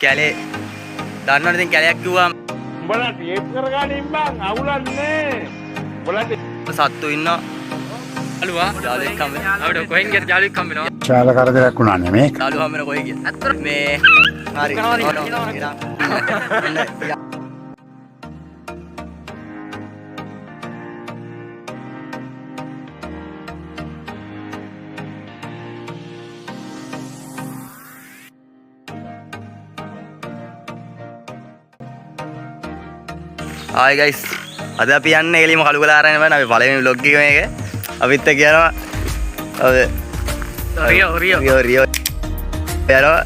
කැලේ දන්නවනේ ඉතින් කැලයක් කිව්වම උඹලා ටේප් කරගන්න ඉම්බන් අවුලන්නේ උඹලා සත්තු ඉන්නවා අලුවා යාළුවෙක් හම්බ අපිට කොහෙන් ගියද යාළුවෙක් හම්බ වෙනවා ශාල කරදරයක් වුණා නෙමේ යාළුවා හම්බ වෙන කොහෙ ගියද අත්තර මේ හරි Hi guys, ada අපි යන්නේ එළියම කළුගලාරයන බෑන අපි පළවෙනි vlog එක මේක. අපිත් එක්ක යනවා. අපි රියෝ යනවා.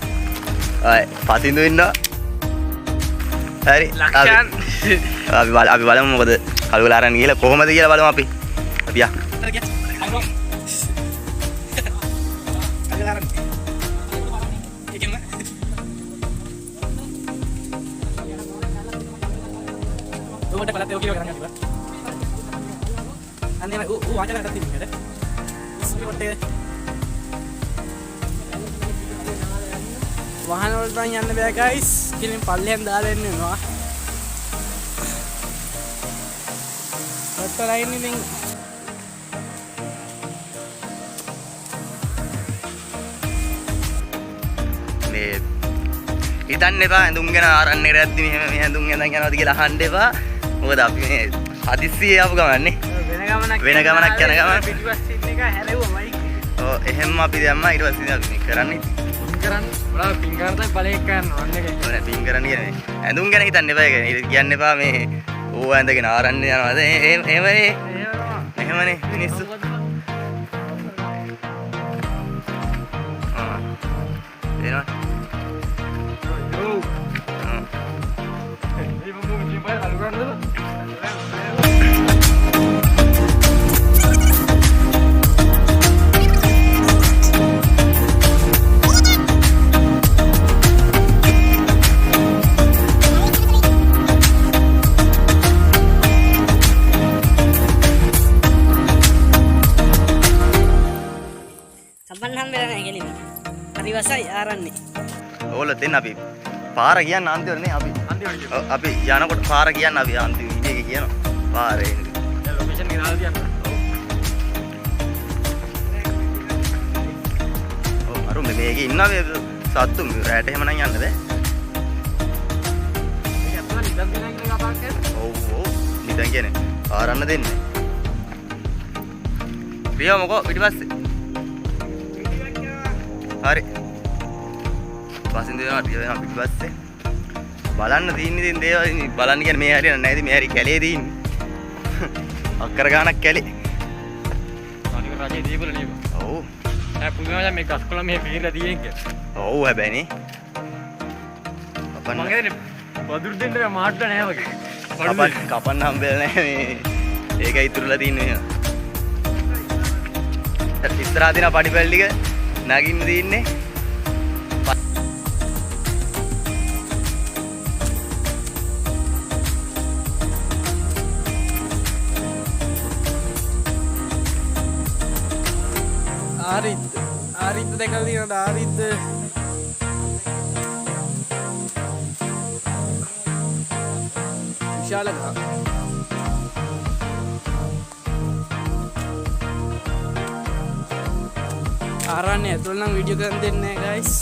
අය පතින්දු ඉන්නවා. හරි. ලක්ෂයන්. අපි බලමු මොකද කළුගලාරයන් ගිහලා කොහොමද කියලා බලමු අපි. අපි යා. Udah pada teori orang kan juga. Ane wajar ada tim ada. Seperti वाहन වලට යන්න බෑ guys. කිලින් පල්ලෙන් දාලා එන්න වෙනවා. ඔතන ඉන්නේ ඉතින් මේ හිතන්න එපා ඇඳුම් ගැන ආරන්නේට යද්දි මෙහෙම මේ ඇඳුම් ගැන යනවාද කියලා අහන්න එපා. මොකද අපි මේ හදිස්සියේ ආපු ගමන්නේ. වෙන ගමනක් යන ගමන් පිටිපස්සේ ඉන්න එක හැරෙවමයි. ඔව් එහෙම අපි දැම්මා ඊට පස්සේ අපි මේ කරන්නේ. ඔයා පින් කරලා බලයක් කරනවා අන්නේ. ඔය පින් කරන්න කියන්නේ ඇඳුම් ගැන හිතන්න එපා. ඒක කියන්න එපා මේ ඕව ඇඳගෙන ආරන්නේ යනවාද එහෙමනේ. එහෙමනේ මිනිස්සු. එනවා. සම්බන්ධ හම්බෙලා නැහැ කෙලින්ම. හරි වසයි ආරන්නේ. ඕගොල්ලෝ දෙන්න අපි පාර කියන්න අන්තිමනේ අපි. අපි යනකොට පාර කියන්න අපි අන්තිම වීඩියෝ එකේ කියනවා. පාරේ එන්නේ. දැන් ලොකේෂන් එක දාලා තියන්න. ඔව් අර මේකේ ඉන්නවා මේ සත්තු රැට එහෙම නම් යන්න බෑ. ඒක අතන නිදන් දිනා කියලා කතා කරන්නේ. ඔව් නිදන් කියන්නේ ආරන්න දෙන්නේ. ප්‍රියව මොකෝ පිටිපස්සේ. හරි. පසින් දෙනවා ටික පිටිපස්සේ. බලන්න තියෙන ඉතින් දේවල් බලන්න කියන්නේ මේ හරියන්නේ නැහැ ඉතින් මේ හරි කැලේ තියෙන්නේ. අක්කර ගානක් කැලේ. අනික රජේ දීපල නේද? ඔව්. ඒ පුදුමයි මේ ගස්කොළන් මෙහෙ පිරලා තියෙන්නේ කියලා. ඔව් හැබැයිනේ. මම කියන්නේ වදුරු දෙන්න මාට්ට නැහැ වගේ. කපන්න හම්බෙලා නැහැ මේ. ඒකයි ඉතුරුලා තියෙන්නේ මෙහෙම. ඉස්සරහා දින පඩිපැල් ටික නගින්න තියෙන්නේ. ආරිත් දැකලා තියෙනවද ආරිත් විශාල ගහ ආරන්නේ ඇතුළ නම් වීඩියෝ කරන් දෙන්නේ නැහැ guys.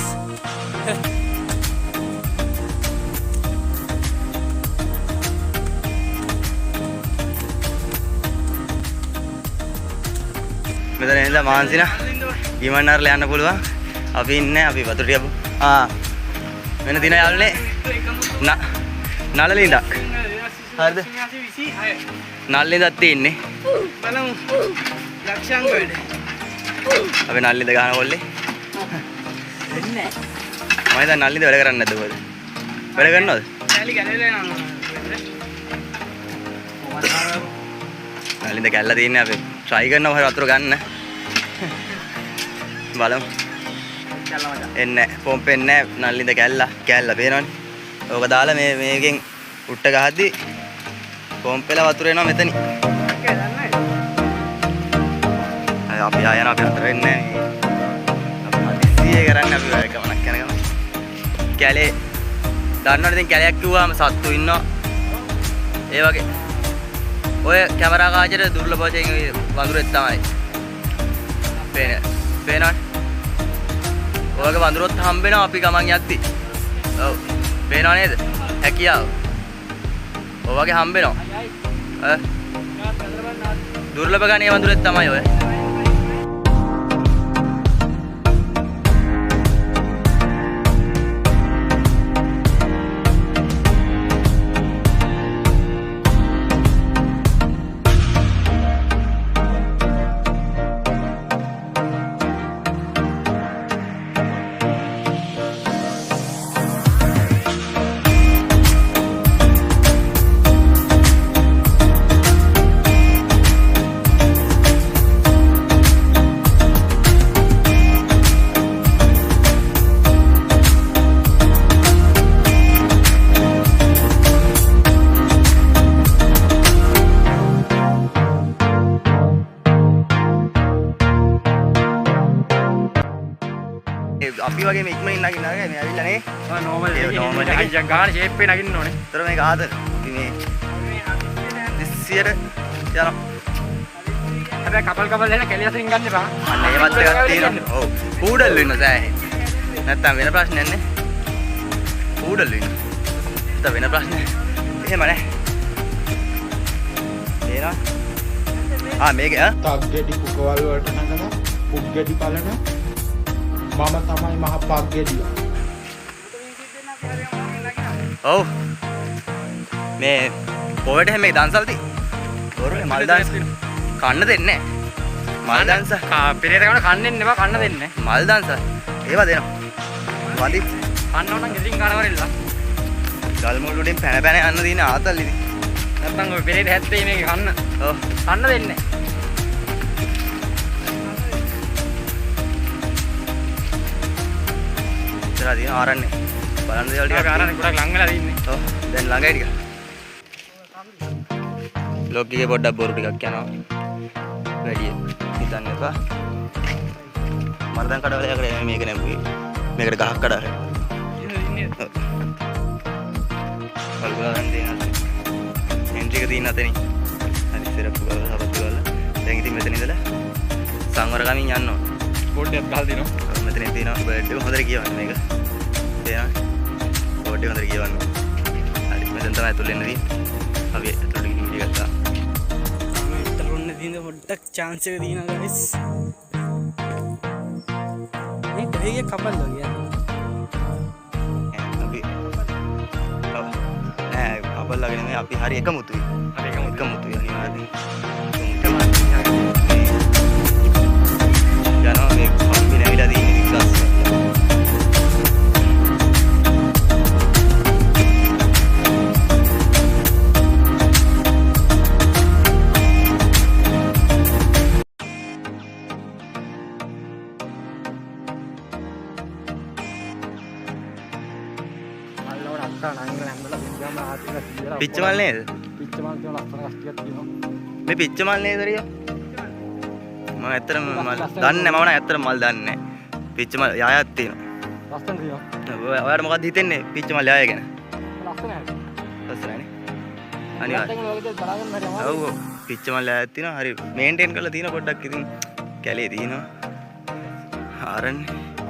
මෙතන ඉඳලා මාන්සිනා ඊමන්නාරලා යන්න පුළුවන්. අපි ඉන්නේ අපි වතුර ටික වෙන දින යාළුනේ නළලින්දක්. හරිද? නළලින්දක් තියෙන්නේ. බලමු ලක්ෂංග වැඩ. අපි නළලින්ද ගහන කොල්ලේ. වෙන්නේ මම හිතා නළලින්ද වැඩ කරන්නේ නැද්ද කොහෙද? වැඩ කරනවද? කැලි කැලේ යනවා. නළලින්ද කැල්ල තියෙන්නේ අපි try කරනවා හරි වතුර ගන්න. බලමු. එන්නේ පොම්පෙන්නේ නල්ලින්ද කැල්ල පේනවනේ. ඕක දාලා මේකෙන් උට්ට ගහද්දි පොම්පෙලා වතුර එනවා මෙතනින්. අපි ආයන අපි අතර වෙන්නේ නැහැ. අපි හදිස්සියේ කරන්නේ අපි ගමනක් යන ගමන්. කැලේ දන්නවනේ ඉතින් කැලයක් කිව්වම සත්තු ඉන්නවා. ඒ වගේ. ඔය කැමරා කාචරේ දුර්ලභ වශයෙන් වඳුරෙක් තමයි. පේනවනේ. ඔයගේ වඳුරොත් හම්බෙනවා අපි ගමන් යද්දි. ඔව්. පේනව නේද? හැකියාව. ඔය වගේ හම්බෙනවා. දුර්ලභ ගණයේ වඳුරෙක් තමයි ඔය. අපි වගේ මේ ඉක්මනින් නගින්න නෑ මේ ඇවිල්ලා නේ. ඔය නෝමල් normal එකේ අයියා ගාන ෂේප් එකේ නගින්න ඕනේ. ඒතර මේක ආද මේ 100ට යනවා. හැබැයි කපල් එන කෙලියසින් ගන්න එපා. අන්න ඒවත් එකක් තියෙනවා. ඔව්. කූඩල් වෙන්න සෑහෙන. නැත්තම් වෙන ප්‍රශ්නයක් නේ. කූඩල් වෙන්න. නැත්තම් වෙන ප්‍රශ්නයක්. එහෙම නෑ. තේරෙනවද? මේක තග්ගෙඩි කුකවල් වලට නගන පුග්ගෙඩි බලන මම තමයි මහ පග්ගෙඩිය. ඔව්. මේ පොවට හැම දන්සල් ති. බොරුනේ මල් දන්ස කන්න දෙන්නේ නැහැ. මල් දන්ස පෙරේත ගන්න කන්නේ නෙමෙයි කන්න දෙන්නේ. මල් දන්ස ඒවා දෙනවා. වදි කන්න ඕන නම් ඉතින් කනවරෙල්ලා. ගල් මුල් වලින් පැන පැන යන්න දින ආතල් ඉතින්. නැත්තම් ඔය පෙරේත හැත්තේ මේක කන්න. ඔව්. කන්න දෙන්නේ. ඉතලා දින ආරන්නේ. බලන්න දේවල් ටික. අපි ආරන්නේ ගොඩක් ලං වෙලා ඉන්නේ. ඔව්. දැන් ළඟයි ටික. ලොග් එකේ පොඩ්ඩක් බොරු ටිකක් යනවා. වැඩි හිතන්න එපා. මරදන් කඩවලයකට මේක නැඹුවේ. මේකට ගහක් කඩාරේ. වල්ගලන් දෙනවා. එන්ට්‍රි එක තියෙන අතනින්. හරි සිරප්පු ගාලා හපතු ගාලා. දැන් ඉතින් මෙතන ඉඳලා සංවර ගමින් යන්න ඕන. බෝඩ් එකක් ගහලා දිනවා. මෙතන තියෙනවා බර්ඩ් එක හොඳට කියවන්න මේක. තේරෙනවද? බෝඩ් එක හොඳට කියවන්න. හරි මෙතන තමයි ඇතුළේ ඉන්නේ. අපි ඇතුළට ගිහින් ඉඳි ගත්තා. දින පොඩ්ඩක් chance එක දිනවා guys. මේ දෙහිය කපල් වගේ. අපි ඔව් නෑ කපල් ලාගෙන නෙමෙයි අපි හරි එකමුතුයි. හරි එකමුතුයි අනිවාර්යෙන්. යනවා මේ කම්බින ඇවිල්ලා තියෙන විකාශ. පිච්චමල් නේද? පිච්චමල් තියෙන ලස්සන කස්ටියක් තියෙනවා. මේ පිච්චමල් නේද රියෝ? මම ඇත්තටම මල් දන්නේ නැහැ. මම නම් ඇත්තටම මල් දන්නේ නැහැ. පිච්චමල් යායක් තියෙනවා. ලස්සන තියෙනවා. ඔයාලට මොකක්ද හිතෙන්නේ පිච්චමල් යාය ගැන? ලස්සනයි. ලස්සනනේ. අනිවාර්යයෙන්. ඔව් ඔව්. පිච්චමල් යායක් තියෙනවා. හරි මේන්ටේන් කරලා තියෙන පොඩ්ඩක් ඉතින් කැලේ තියෙනවා. ආරන්නේ.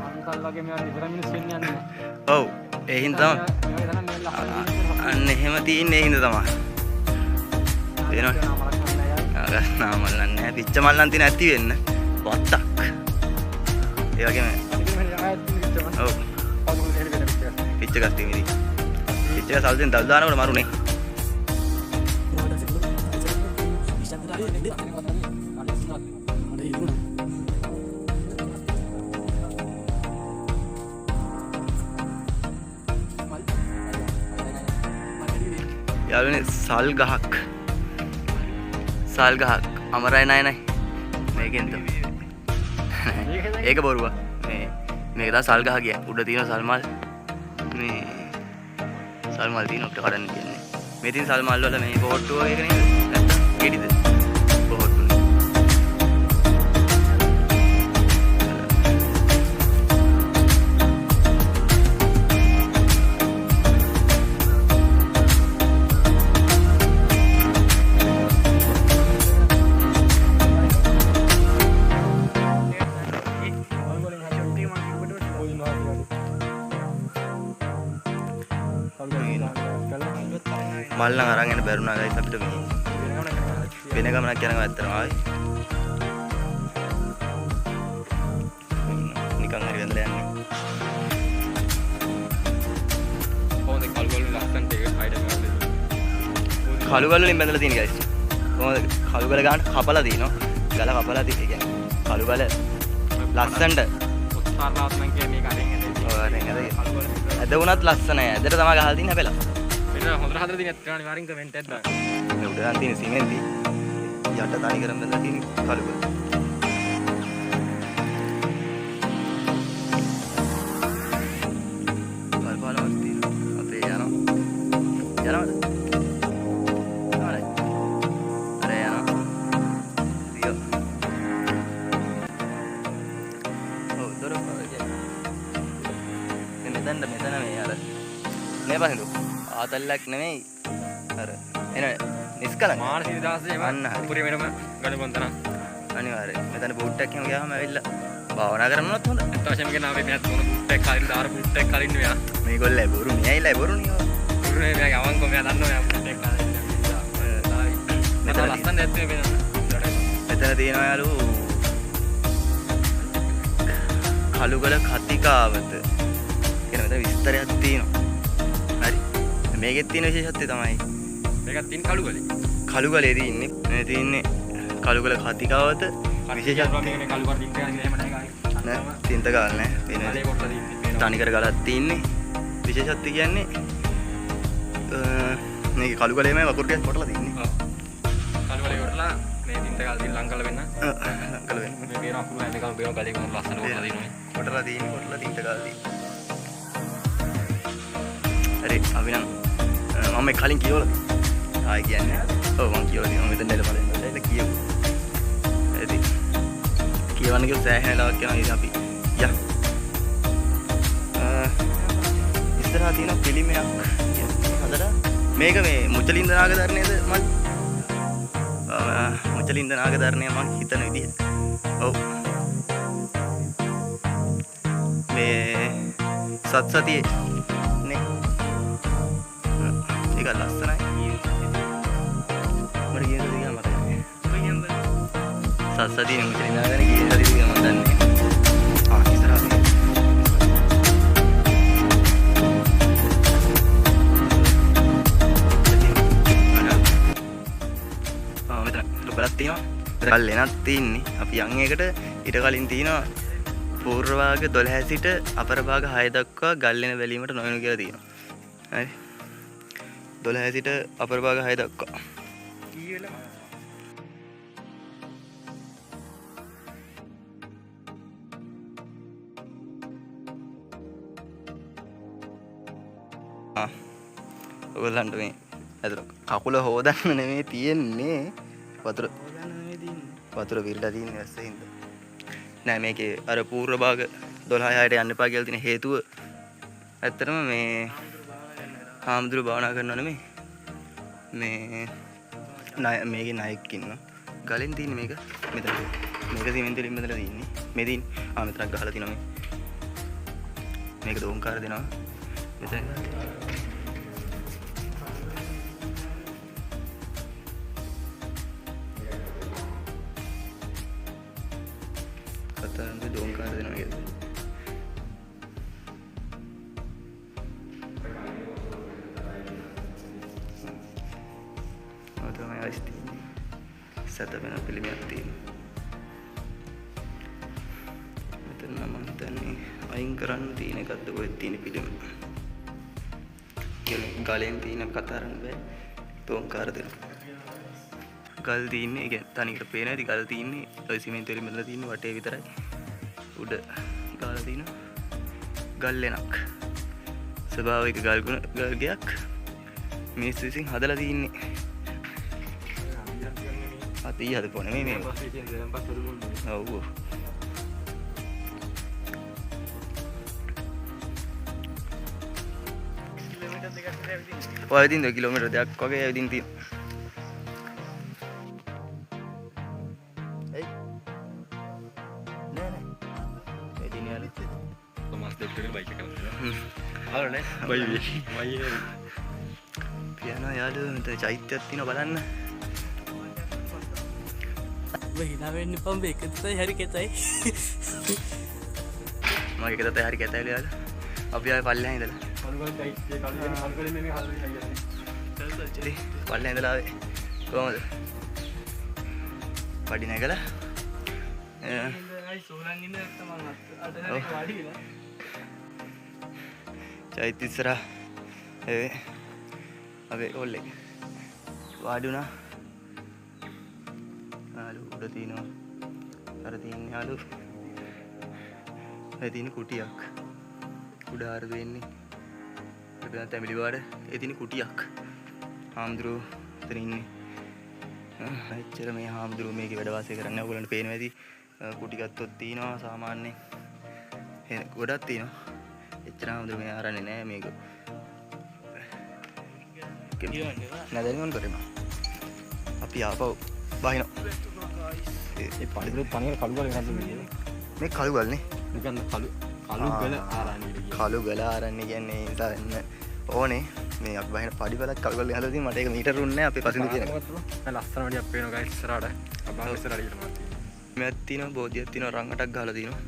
අන්තල්ලාගේ මේවා ඉතර මිනිස් වෙන්නේ නැහැ. ඔව්. ඒ හින්දා අන්න එහෙම තියෙන්නේ ඒ හින්දා තමයි. වෙනවද? නාමල් නැහැ. පිච්ච මල් නම් තියෙන ඇති වෙන්න. වත්තක්. ඒ වගේම ඔව්. පිච්ච ගස් තියෙන්නේ ඉතින්. පිච්ච ගස් අල්ලෙන් දල් දානකොට මරුනේ. යාළුවනේ සල් ගහක් අමරයි නයි නයි මේකෙන් තමයි ඒක බොරුව මේ මේක තමයි සල් ගහ කියන්නේ උඩ තියෙන සල් මල් මේ සල් මල් තියෙන අපිට කඩන්න කියන්නේ මේ තියෙන සල් මල් වල මේ පොහොට්ටුව එක නේද නැත්නම් ගෙඩිද පොහොට්ටුනේ මල් නම් අරන් එන්න බැරුණා guys අපිට මේ වෙන ගමනක් යනවා ඇත්තටම ආයි නිකන් හරි වෙනලා යන්නේ කොහොමද කල්ගොල්ල ලස්සන්ට ඒක හයිඩ් කරලා කළු ගල් වලින් බැඳලා තියෙන guys කොහොමද කළු ගල ගන්න කපලා දිනවා ගල කපලා තියෙන්නේ කියන්නේ කළු ගල ලස්සනට උත්සාහවත් නම් කියන්නේ මේක අරින් ඇද වුණත් ලස්සනයි ඇදට තමයි ගහලා තියෙන්නේ හැබැයි මෙන්න හොඳට හදලා තියෙන ඇත්තට අනිවාර්යෙන් කමෙන්ට් එකක් දාන්න මේ උඩ ගන්න තියෙන සිමෙන්ති යට තනි කරන් බැඳලා තියෙන කළු ගල බලපාලවත් තියෙනවා අපේ යනවා යනවද මෙතන මේ අර මේ පහින්දු ආතල්ලක් නෙමෙයි අර එන නිස්කලංක මානසික දාසේ අන්න හරි පුරේ වෙනම ගඩ බොන්තන අනිවාර්යයෙන් මෙතන බූට් එකක් එහෙම ගියාම ඇවිල්ලා භාවනා කරනවත් හොඳ ඇත්ත වශයෙන්ම කියන අපි මෙයාත් මොන බූට් එකක් කලින් දාර බූට් එකක් කලින් මෙයා මේගොල්ලෝ බොරු මෙයයිලා බොරු නියෝ පුරේ මෙයා යවන්කො මෙයා දන්නවා මෙයා බූට් එකක් කලින් මෙතන ලස්සන දැත්තේ වෙන මෙතන තියෙනවා යාලු කළුගල කතිකාවත කියන මෙතන විස්තරයක් තියෙනවා හරි මේකෙත් තියෙන විශේෂත්වය තමයි මේකත් තියෙන කළුගලේ කළුගලේ තියෙන්නේ මේ තියෙන්නේ කළුගල කතිකාවත විශේෂත්වය මේකනේ කළුගල දින්ට ගන්න එහෙම නැහැ නෑ තින්ත ගාල් නෑ ගානේ වෙන කොටලා තියෙන්නේ තනිකර ගලක් තියෙන්නේ විශේෂත්වය කියන්නේ මේක කළුගලේම වකුරු ටිකක් කොටලා තියෙන්නේ ඔව් කළුගලේ කොටලා මේ දින්ට ගාල් දින් ලං කරලා වෙන්න ලංකල වෙන්න මේ පේන අකුරු හැම එකම බේම ගලේ කොහොම ලස්සන කොටලා තියෙනවා කොටලා තියෙන්නේ කොටලා තින්ත ගාල් තියෙන්නේ හරි අපි නම් මම මේ කලින් කියවලා ආයි කියන්නේ ඔව් මම කියවලා තියෙනවා මෙතන දැල බලන්න ඒක කියමු ඇති කියවන්න කිව්ව සෑහෙන ලාවක් යනවා ඉතින් අපි යා ඉස්සරහා තියෙන පිළිමයක් හදලා මේක මේ මුචලින්ද නාගදර්ණයේද මම මුචලින්ද නාගදර්ණය මම හිතන විදිහට ඔව් මේ සත්සතියේ නේ ඒක ලස්සනයි මට කියන දේ මතක නැහැ සත්සතියේ මුචලින්ද නාගදර්ණය කියන දේ මම දන්නේ ඉස්සරහා බලක් තියෙනවා ගල් එනක් තියෙන්නේ අපි යන් එකට ඊට කලින් තියෙනවා පූර්ව භාග 12 සිට අපර භාග 6 දක්වා ගල් එන බැලීමට නොවන කියලා තියෙනවා හරි 12 සිට අපර භාග 6 දක්වා ඔයගොල්ලන්ට මේ ඇතුළ කකුල හොදන්න නෙමෙයි තියෙන්නේ වතුර විරලා තියෙන වැස්සෙන්ද නෑ මේකේ අර පූර්ව භාග 12 6ට යන්න එපා කියලා තියෙන හේතුව ඇත්තටම මේ හාමුදුරුවෝ භාවනා කරනවා නෙමෙයි මේ මේකේ නායකයෙක් ඉන්නවා ගලෙන් තියෙන්නේ මේක මෙතන මේක සිමෙන්ති වලින් බඳලා තියෙන්නේ මේ දින් මෙතනක් ගහලා තිනවා මේක දෝංකාර දෙනවා මෙතන කතාන්ද දෝංකාර දෙනවා කියලා තමයි අයිස්ති සතපෙන පිළිමයක් තියෙනවා මෙතන නම් හිතන්නේ අයින් කරන්න තියෙන එකක්ද ඔය තියෙන පිළිම කියලා ගලෙන් තියෙන කතරන්න බෑ දෝංකාර දෙනවා ගල් තියෙන්නේ ඒ කියන්නේ තනිකර පේන ඇති ගල් තියෙන්නේ ඔය සිමෙන්ති වලින් බඳලා තියෙන්නේ වටේ විතරයි උඩ ගාලා තියෙනවා ගල් ලෙනක් ස්වභාවික ගල් ගයක් මිනිස්සු විසින් හදලා තියෙන්නේ අතී හදපුවා නෙමෙයි මේ ඔව් ඔය ඉතින් 2 කිලෝමීටර් දෙකක් වගේ ඇවිදින් තියෙනවා Thomas Dekker bike එක කරලා. හරි නේ. පියනවා යාළුවෝ මෙතන චෛත්‍යයක් තියෙනවා බලන්න. ඔබ හිනා වෙන්න එපා උඹ එකතයි හරි කෙතයි. මගේ එක තත්ත්වය හරි කැතයිලු යාළුවෝ. අපි ආයේ පල්ලෙහා ඉඳලා. ඉතින් පල්ලෙහා ඉඳලා ආවේ කොහමද? පඩි නැගලා සෝලන් ඉන්න තමයි අද වාඩි වෙලා. චෛත්‍ය ඉස්සරහා අපේ ඔල්ලේ වාඩි වුණා. යාළුවෝ උඩ තියෙනවා. අර තියෙන යාළුවෝ. ඒ තියෙන කුටියක්. උඩ ආර දෙන්නේ. අපේ තැඹිලි වාඩ ඒ තියෙන කුටියක්. හාමුදුරුවෝ එතන ඉන්නේ. එච්චර මේ හාමුදුරුවෝ මේකේ වැඩ වාසය කරන්නේ. ඔයගොල්ලන්ට පේනවා ඇති. කුටි ගත්තොත් තියෙනවා සාමාන්‍යයෙන්. ගොඩක් තියෙනවා. එච්චර හාමුදුරුවෝ මේ ආරන්නේ නැහැ මේක. නැදෙන්න ඕන කරේම. අපි ආපහු බහිනවා. ඒ පරිදුත් පණිවල කළු ගල වෙනද මේ? මේ කළු ගල්නේ. නිකන් කළු ගල ආරන්නේ කියන්නේ. කළු ගල ආරන්නේ කියන්නේ ඒ නිසා එන්න ඕනේ. මේ අපි බහින පඩි වලක් කළු ගල හදලා තියෙන මට ඒක මීටර රුන්නේ අපේ පසින්ද කියන. ලස්සන වඩියක් පේනවා ගයිස් ඉස්සරහට. අබාග ඉස්සරහට ගිහලා මාත් තියෙනවා. මෙයක් තියෙනවා බෝධියක් තියෙනවා රංගටක් ගහලා තියෙනවා.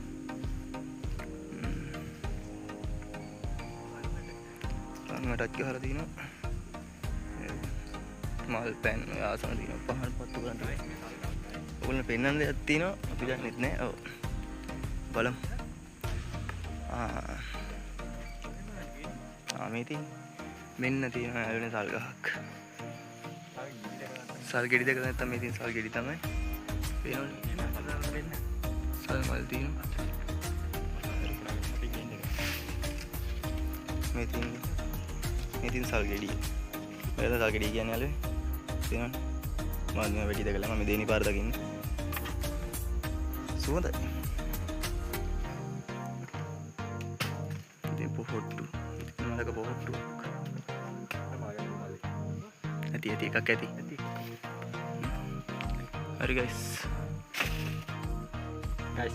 රංගටක් ගහලා තියෙනවා. මල් පෑන් ආසන තියෙනවා පහන් පත්තු කරන්න. ඔයගොල්ලෝ පෙන්නන්න දෙයක් තියෙනවා අපි දන්නෙත් නෑ. ඔව්. බලමු. මේ තියෙන මෙන්න තියෙනවා ඇලුනේ සල් ගහක්. සල් ගෙඩි දෙක නැත්තම් මේ තියෙන සල් ගෙඩි තමයි. පේනවනේ. සල් මල් තියෙනවා. මේ තියෙන සල් ගෙඩි. මේක සල් ගෙඩි කියන්නේ ඇලුනේ. තියෙනවනේ. මම මේ වෙඩි දෙකලම මේ දෙවෙනි පාර දකින්නේ. සුවඳයි. ඉතින් පොහොට්ටු. මලක පොහොට්ටු. ඇති එකක් ඇති. හරි ගයිස්. මේ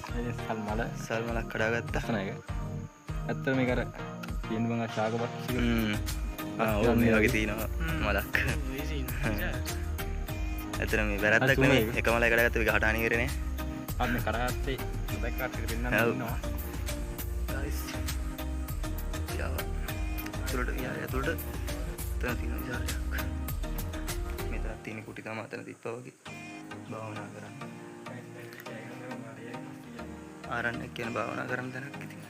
සල් මලක් කඩාගත්තා. ලස්සනයි. ඇත්තට මේක අර තියෙන මං ශාකපක්ෂි ඔව් මේ වගේ තියෙනවා මලක්. ඇත්තට මේ වැරද්දක් නෙමෙයි. එක මලයි කඩාගත්ත එක හටාණි කරේ නේ. අන්න කරාත්තේ බැක්කාට පෙන්නන්න ඉන්නවා. ගයිස්. යාවා. තුලට තුලට තන තියෙන ජාලයක්. මෙතන තියෙන කුටි තමයි අතන තිප්පා වගේ භාවනා කරන්න. ආරණ්‍ය කියන භාවනා කරන තැනක් ඉතින්.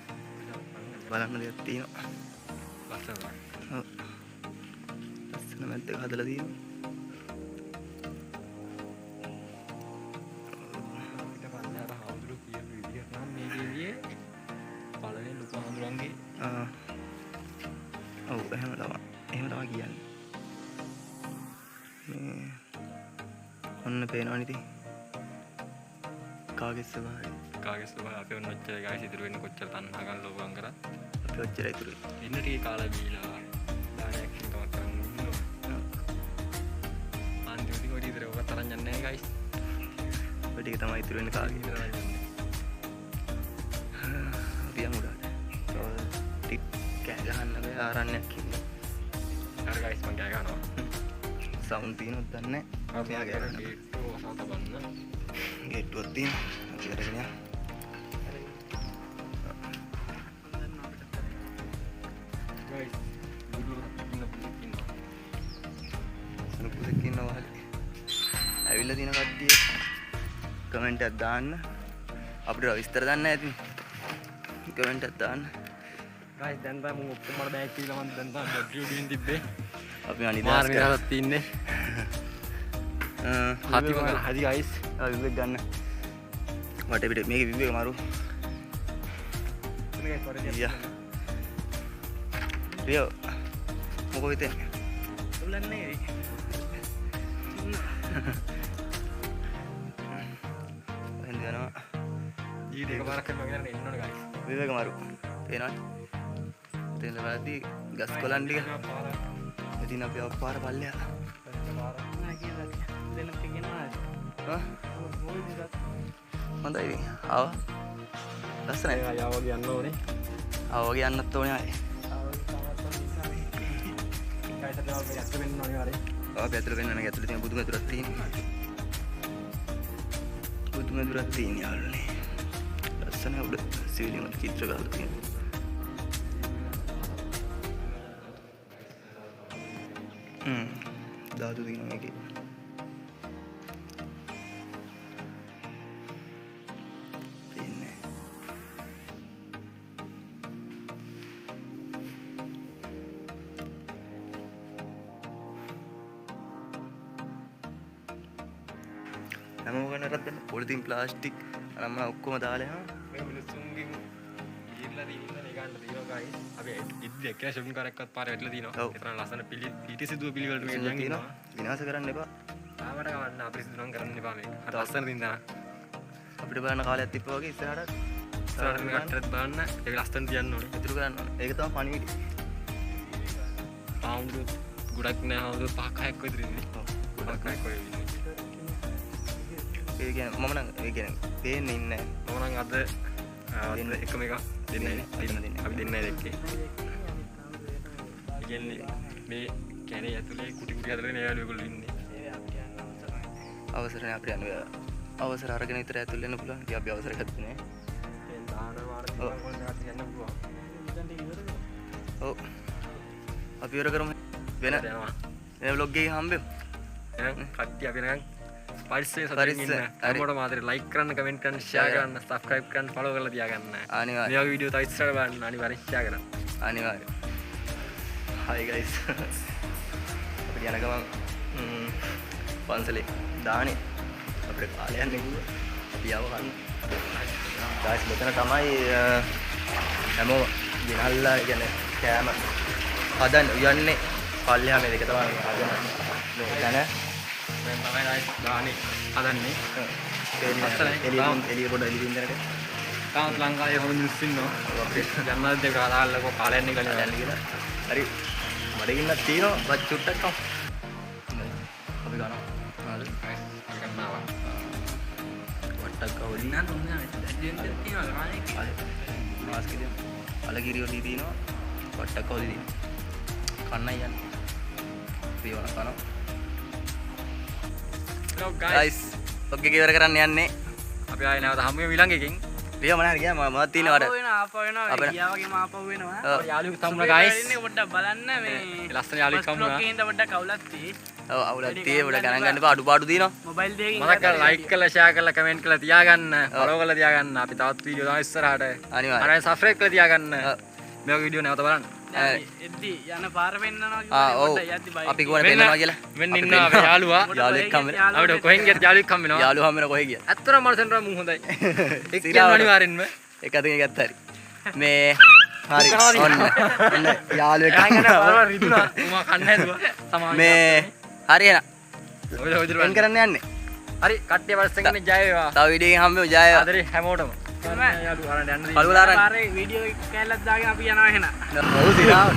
බලන්න දෙයක් තියෙනවා. ලස්සනයි. ඔව්. ලස්සන මැද්දක හදලා තියෙනවා. ඔව් එහෙම තමයි කියන්නේ. මේ ඔන්න පේනවනේ ඉතින්. කාගේ ස්වභාවය? අපේ ඔන්න ඔච්චර ගායිස් ඉතුරු වෙන්නේ කොච්චර තණ්හා ගන්න ලෝකම් කරත් අපි ඔච්චර ඉතුරු. ඉන්න ටික කාලා බීලා දානයක් කින්කමක් කරන් ඉන්නවා. අන්තිමට ඔය ඉතින් ඔක තරම් යන්නේ නැහැ ගායිස්. ඔය ටික තමයි ඉතුරු වෙන්නේ කාගේ. අපි යමු උඩට. ටික් කෑ ගහන්න බෑ ආරණ්‍යයක් ඉන්නේ. අර ගායිස් මං කෑ ගහනවා. සවුන්ඩ් තියෙනවද දන්නේ නැහැ. මෙයා කෑ ගහනවා. ගේට්ටුව වසා තබන්න. ගේට්ටුවක් තියෙනවා. අපි අරගෙන යමු. ගායිස් බුදුරට ඉන්න පුදුක් ඉන්නවා. සනුපුසෙක් ඉන්නවා වහලේ. ඇවිල්ලා තියෙන කට්ටිය කමෙන්ට් එකක් දාන්න. අපිට විස්තර දන්නේ නැහැ ඉතින්. කමෙන්ට් එකක් දාන්න. ගායිස් දැන් තමයි මම ඔක්කොම මට බෑග් කියලා මම දැන් තමයි ඩ්‍රිව්ඩින් තිබ්බේ. අපි අනිදාස් කරලා තින්නේ. හති මග හදි ගයිස්. විවේක ගන්න. වටේ පිට මේකේ විවේක මාරු. යා. රියෝ. මොකෝ හිතෙන්නේ? උලන්නේ. එහෙනම් යනවා. ජීවිතේ එකපාරක් කරනවා කියන්නේ එන්න ඕනේ ගයිස්. විවේක මාරු. පේනවද? එතන වලදී ගස් කොළන් ටික. ඉතින් අපි අපපාර පල්ලෙහා. නෑ කියලා දෙන්න තියනවා. හොඳයි ඉතින්. ආවා. ලස්සනයි. යාව කියන්න ඕනේ. ආවා වගේ යන්නත් ඕනේ ආයේ. අපි ඇතුළ වෙන්න ඇතුළ තියෙන බුදු මැදුරක් තියෙනවා. බුදු මැදුරක් තියෙන යාළුවනේ. ලස්සන උඩ සිවිලින් වල චිත්‍ර ගහලා තියෙනවා. ධාතු තියෙනවා මේකේ. තියෙන්නේ. හැමෝම ගන්නටත් දැන් පොලිතින් ප්ලාස්ටික් අරම ඔක්කොම දාලා යනවා. මේ මිනිස්සුන්ගෙන් ගිහිල්ලා තියෙන එක ගන්න තියෙනවා guys. අපි ඉද්දි එක්කලා ෂොපින් කරක්වත් පාරේ වැටලා තියෙනවා. ඔව්. ඒ තරම් ලස්සන පිටිසිදුව පිළිවෙලට මේ යන් ඉන්නවා. විනාශ කරන්න එපා. ආවට ගමන්න අපිරිසිදු නම් කරන්න එපා මේක. අර ලස්සන දින්දා. අපිට බලන්න කාලයක් තිබ්බා වගේ ඉස්සරහට ඉස්සරහට මේ කට්ටත් බලන්න ඒක ලස්සන තියන්න ඕනේ. ඉතුරු කරන්න ඕනේ. ඒක තමයි පණිවිඩය. ආම්දු ගොඩක් නෑ ආම්දු 5-6ක් විතර ඉන්නේ. 5-6ක් වගේ ඉන්නේ. ඒ කියන්නේ මම නම් ඒ කියන්නේ පේන්නේ ඉන්නේ මම නම් අද එකම එක දෙන්නේ නැහැ. අපි දෙන්නේ නැහැ දෙකේ. කියන්නේ මේ කැනේ ඇතුලේ කුටි කුටි ඇතුලේ නේ යාළුවෙකුලු ඉන්නේ. අවසරනේ අපිට යන්න අවසර අරගෙන විතර ඇතුල් වෙන්න පුළුවන්. ඉතින් අපි අවසර ගත්තේ නෑ. දැන් දාන වාර තිබුණා කොහොමද යන්න පුළුවන්. ඔව්. අපි ඉවර කරමු. වෙන යනවා. මේ vlog එකේ හම්බෙමු. එහෙනම් කට්ටිය අපි නම් පරිස්සමෙන් සතුටින් ඉන්න. හැමෝටම ආදරේ like කරන්න, comment කරන්න, share කරන්න, subscribe කරන්න, follow කරලා තියාගන්න. අනිවාර්යයෙන්. මේ වගේ වීඩියෝ තව ඉස්සරහට බලන්න අනිවාර්යෙන් share කරන්න. අනිවාර්යයෙන්. hi guys. අපිට යන ගමන් පන්සලේ දානේ අපිට කාලයක් නෙකුවා. අපි ආව ගන්න. guys මෙතන තමයි හැමෝම ගෙනල්ලා කියන්නේ කෑම හදන්න යන්නේ. පල්ලෙහා මේ දෙක තමයි හදන්නේ. මේ දැන දැන් තමයි දානේ හදන්නේ. එළිය පොඩ එළියින් දැනට තාම ලංකාවේ හොඳ මිනිස්සු ඉන්නවා. අපේ ජනරල් දෙක කතාල්ලකෝ කාලයක් නිකන් යන්න කියලා. හරි. මඩගින්නක් තියෙනවා. බත් චුට්ටක් කමු. අපි ගන්නවා. හරි. ගන්නවා. වට්ටක් කවලින් නෑ දුන්නේ නැහැ. තියෙනවා කාලේ. මාස්ක් දෙන්න. අලගිරිය වලදී තියෙනවා. වට්ටක් කවලි තියෙනවා. කන්නයි යන්නේ. පියවන කනවා. hello guys ඔක්ක ඉවර කරන්න යන්නේ. අපි ආයේ නැවත හමු වෙමු ඊළඟ එකකින්. ලියව මනහර ගියා මම තියෙන වර. ආපහු වෙනවා. ගියා වගේම ආපහු වෙනවා. යාළුවෙක් හම්බුණා guys. ඉන්නේ පොඩ්ඩක් බලන්න මේ ලස්සන යාළුවෙක් හම්බුණා. බ්ලොග් එකේ ඉඳ පොඩ්ඩක් අවුලක් තියෙයි. ඔව් අවුලක් තියෙයි. පොඩ්ඩක් ගණන් ගන්න එපා. අඩුපාඩු තියෙනවා. මොබයිල් දෙකකින් මතක කරලා like කරලා share කරලා comment කරලා තියාගන්න. follow කරලා තියාගන්න. අපි තවත් වීඩියෝ දාන ඉස්සරහට. අනිවාර්යයෙන්. අරන් subscribe කරලා තියාගන්න. මේ වගේ වීඩියෝ නැවත බලන්න. එද්දි යන පාර වෙන්නනවා ඔව්. කිව්වා පොඩ්ඩක් යද්දි බයි. අපි ගෝණ පෙන්නනවා කියලා. මෙන්න ඉන්නවා අපේ යාළුවා. යාළුවෙක් හම්බ වෙනවා. අපිට කොහෙන් ගියත් යාළුවෙක් හම්බ වෙනවා. යාළුවා හම්බ වෙන කොහෙ ගියා. ඇත්තටම මනසෙන් මුන් හොඳයි. එක් කියන්න අනිවාර්යෙන්ම. එක අතකින් ගත්ත හරි. මේ හරි ඔන්න යාළුවෙක් පාරවල් රිදුනා. උමා කන්න හැදුවා. සමාන. මේ හරි එන ඔය ඔය එන් කරන්න යන්නේ. හරි කට්ටිය වර්ෂෙන් ඉන්නේ ජය වේවා. තව වීඩියෝ එකකින් හම්බෙමු. ජය වේවා. ආදරේ හැමෝටම. යාළුවා අරන් යන්න. කළුලාරන් පාරේ වීඩියෝ එක කැලලක් දාගෙන අපි යනවා එහෙනම්. ඔව් සිරාව